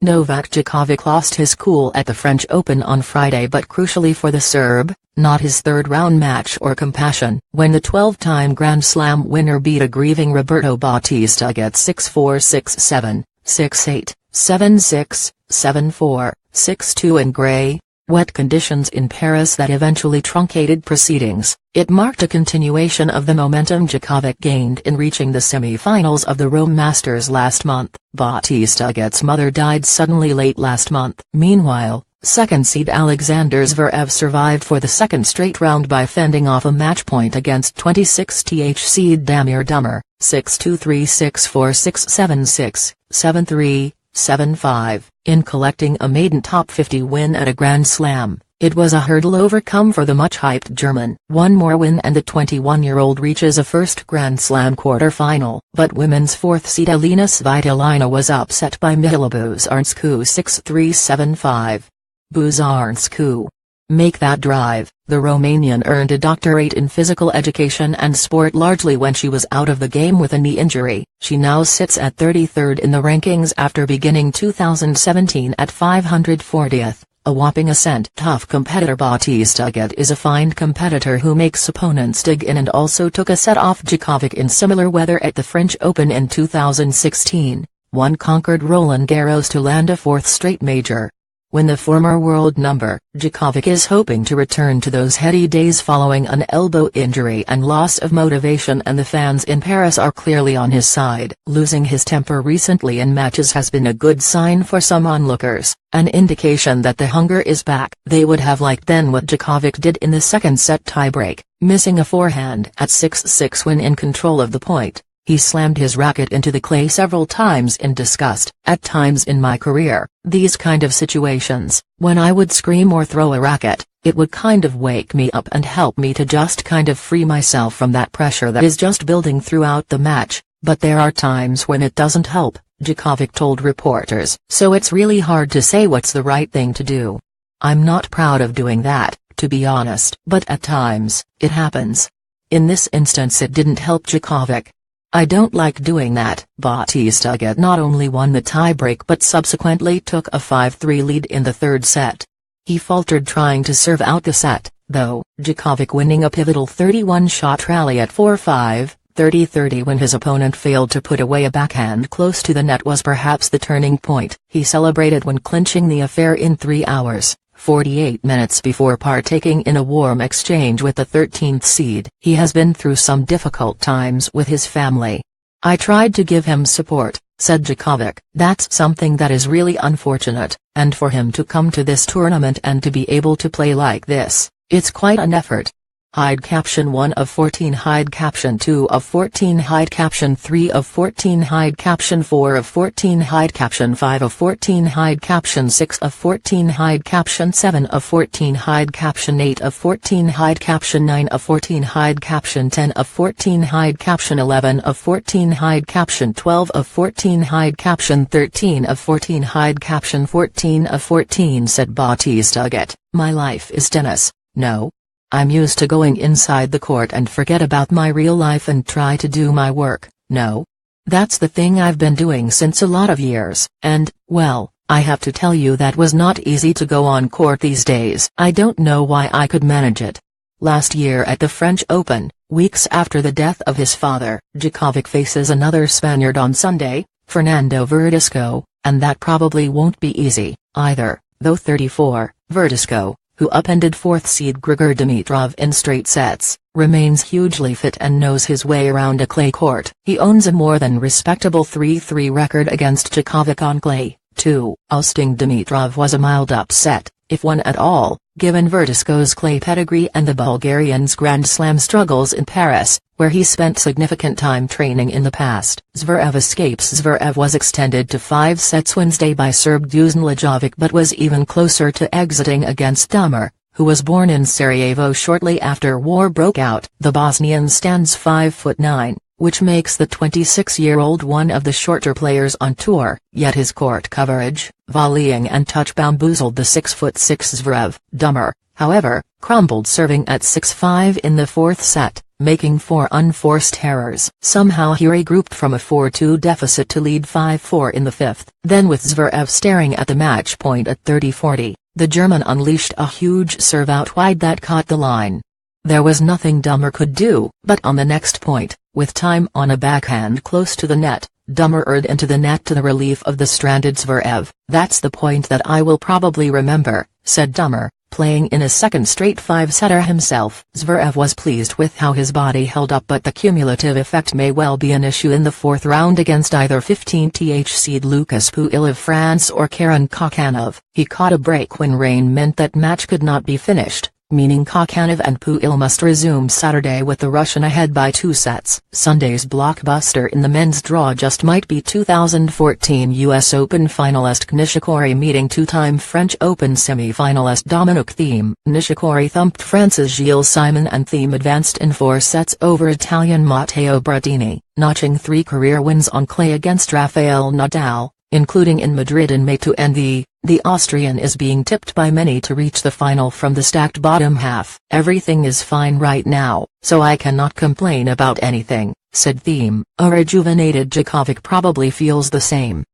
Novak Djokovic lost his cool at the French Open on Friday, but crucially for the Serb, not his third-round match or compassion, when the 12-time Grand Slam winner beat a grieving Roberto Bautista Agut 6-4 6-7, 6-8, 7-6, 7-4, 6-2 in grey, wet conditions in Paris that eventually truncated proceedings. It marked a continuation of the momentum Djokovic gained in reaching the semi-finals of the Rome Masters last month. Bautista Agut's mother died suddenly late last month. Meanwhile, second seed Alexander Zverev survived for the second straight round by fending off a match point against 26th seed Damir Dummer, 6-2 3-6 4-6 7-6, 7-3, 7-5, in collecting a maiden top 50 win at a Grand Slam. It was a hurdle overcome for the much-hyped German. One more win and the 21-year-old reaches a first Grand Slam quarter-final. But women's fourth seed Elina Svitolina was upset by Mihaela Buzarnescu 6-3 7-5. Buzarnescu. Make that drive. The Romanian earned a doctorate in physical education and sport largely when she was out of the game with a knee injury. She now sits at 33rd in the rankings after beginning 2017 at 540th. A whopping ascent. Tough competitor Bautista Agut is a fine competitor who makes opponents dig in and also took a set off Djokovic in similar weather at the French Open in 2016. One conquered Roland Garros to land a fourth straight major. When the former world number, Djokovic is hoping to return to those heady days following an elbow injury and loss of motivation, and the fans in Paris are clearly on his side. Losing his temper recently in matches has been a good sign for some onlookers, an indication that the hunger is back. They would have liked then what Djokovic did in the second set tiebreak, missing a forehand at 6-6 when in control of the point. He slammed his racket into the clay several times in disgust. At times in my career, these kind of situations, when I would scream or throw a racket, it would kind of wake me up and help me to just kind of free myself from that pressure that is just building throughout the match, but there are times when it doesn't help, Djokovic told reporters. So it's really hard to say what's the right thing to do. I'm not proud of doing that, to be honest. But at times, it happens. In this instance it didn't help Djokovic. I don't like doing that. Bautista Agut not only won the tiebreak but subsequently took a 5-3 lead in the third set. He faltered trying to serve out the set, though, Djokovic winning a pivotal 31-shot rally at 4-5, 30-30 when his opponent failed to put away a backhand close to the net was perhaps the turning point. He celebrated when clinching the affair in 3 hours. 48 minutes before partaking in a warm exchange with the 13th seed. He has been through some difficult times with his family. I tried to give him support, said Djokovic. That's something that is really unfortunate, and for him to come to this tournament and to be able to play like this, it's quite an effort. Hide caption 1 of 14 hide caption 2 of 14 hide caption 3 of 14 hide caption 4 of 14 hide caption 5 of 14 hide caption 6 of 14 hide caption 7 of 14 hide caption 8 of 14 hide caption 9 of 14 hide caption 10 of 14 hide caption 11 of 14 hide caption 12 of 14 hide caption 13 of 14 hide caption 14 of 14 said Bautista Agut. My life is tennis, no. I'm used to going inside the court and forget about my real life and try to do my work, no. That's the thing I've been doing since a lot of years, and, well, I have to tell you that was not easy to go on court these days. I don't know why I could manage it. Last year at the French Open, weeks after the death of his father, Djokovic faces another Spaniard on Sunday, Fernando Verdasco, and that probably won't be easy, either, though 34, Verdasco, who upended fourth seed Grigor Dimitrov in straight sets, remains hugely fit and knows his way around a clay court. He owns a more than respectable 3-3 record against Djokovic on clay, too. Ousting Dimitrov was a mild upset, if one at all, given Verdasco's clay pedigree and the Bulgarian's Grand Slam struggles in Paris, where he spent significant time training in the past. Zverev escapes. Zverev was extended to 5 sets Wednesday by Serb Dusan Lajovic but was even closer to exiting against Dummer, who was born in Sarajevo shortly after war broke out. The Bosnian stands 5'9", which makes the 26-year-old one of the shorter players on tour, yet his court coverage, volleying and touch bamboozled the 6'6" Zverev. Dummer, however, crumbled serving at 6-5 in the fourth set. making 4 unforced errors. Somehow he regrouped from a 4-2 deficit to lead 5-4 in the 5th. Then with Zverev staring at the match point at 30-40, the German unleashed a huge serve out wide that caught the line. There was nothing Dummer could do, but on the next point, with time on a backhand close to the net, Dummer erred into the net to the relief of the stranded Zverev. "That's the point that I will probably remember," said Dummer, playing in a second straight 5-setter himself. Zverev was pleased with how his body held up, but the cumulative effect may well be an issue in the 4th round against either 15th seed Lucas Pouille of France or Karen Khachanov. He caught a break when rain meant that match could not be finished, meaning Khachanov and Pouille must resume Saturday with the Russian ahead by 2 sets. Sunday's blockbuster in the men's draw just might be 2014 US Open finalist Nishikori meeting 2-time French Open semi-finalist Dominic Thiem. Nishikori thumped France's Gilles Simon and Thiem advanced in 4 sets over Italian Matteo Berrettini, notching 3 career wins on clay against Rafael Nadal, including in Madrid in May to end the Austrian is being tipped by many to reach the final from the stacked bottom half. "Everything is fine right now, so I cannot complain about anything," said Thiem. A rejuvenated Djokovic probably feels the same.